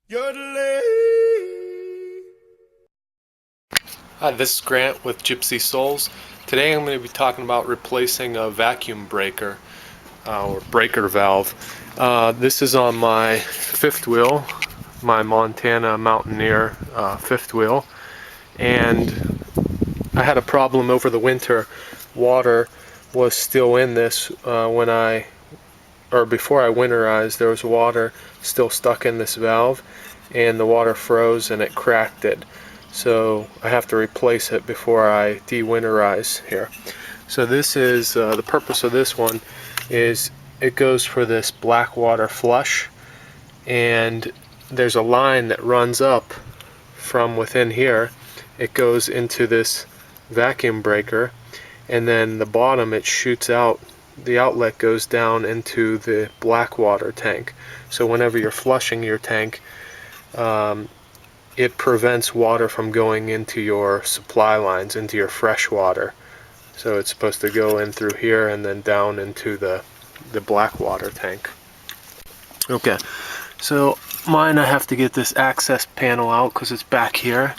Hi, this is Grant with Gypsy Souls. Today I'm going to be talking about replacing a vacuum breaker or breaker valve. This is on my fifth wheel, my Montana Mountaineer fifth wheel, and I had a problem over the winter. Water was still in this before I winterized. There was water still stuck in this valve, and the water froze and it cracked it. So I have to replace it before I de-winterize here. So this is the purpose of this one is it goes for this black water flush, and there's a line that runs up from within here. It goes into this vacuum breaker, and then the bottom it shoots out. The outlet goes down into the black water tank. So whenever you're flushing your tank, it prevents water from going into your supply lines, into your fresh water. So it's supposed to go in through here and then down into the black water tank. Okay, so mine, I have to get this access panel out because it's back here.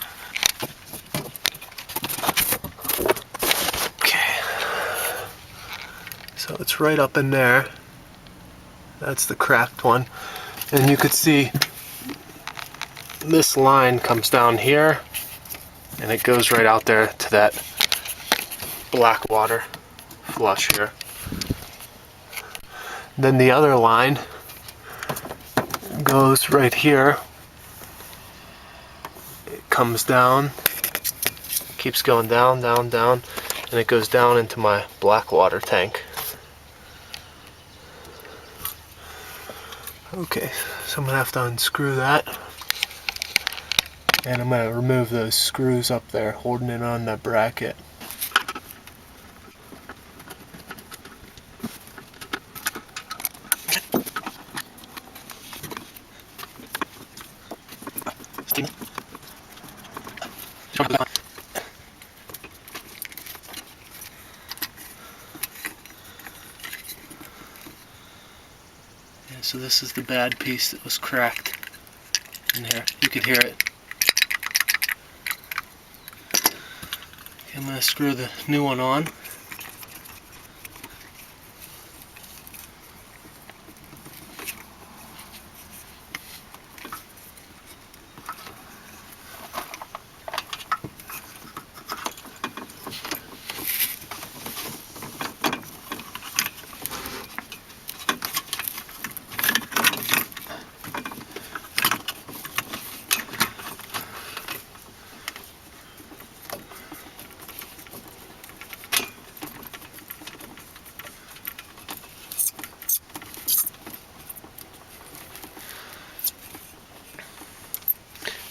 Okay, so it's right up in there. That's the cracked one, and you could see this line comes down here and it goes right out there to that black water flush here. Then the other line goes right here. It comes down, keeps going down, down, down, and it goes down into my black water tank. Okay, so I'm gonna have to unscrew that. And I'm going to remove those screws up there holding it on that bracket. Yeah, so this is the bad piece that was cracked in here. You could hear it. I'm going to screw the new one on.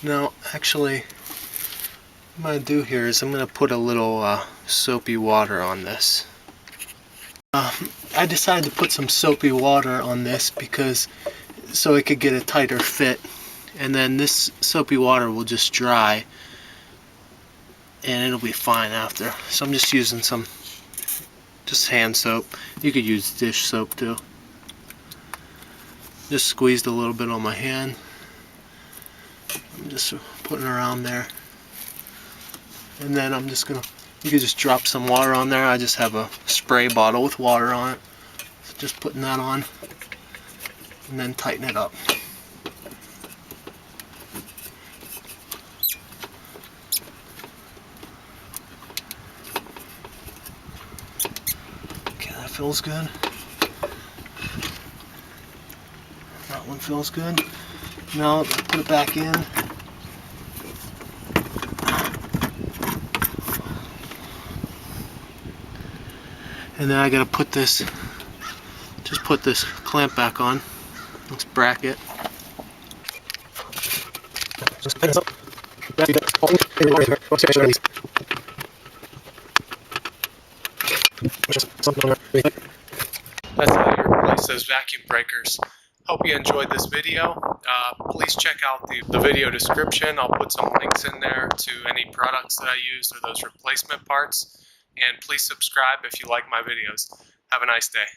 Now, actually, what I'm going to do here is I'm going to put a little soapy water on this. I decided to put some soapy water on this because so it could get a tighter fit, and then this soapy water will just dry and it'll be fine after. So I'm just using some hand soap. You could use dish soap too. Just squeezed a little bit on my hand. I'm just putting it around there, and then I'm just gonna, you could just drop some water on there. I just have a spray bottle with water on it, so just putting that on and then tighten it up. Okay, that feels good. That one feels good. Now put it back in. And then I gotta put this, just put this clamp back on, this bracket. That's how you replace those vacuum breakers. Hope you enjoyed this video. Please check out the video description. I'll put some links in there to any products that I used or those replacement parts. And please subscribe if you like my videos. Have a nice day.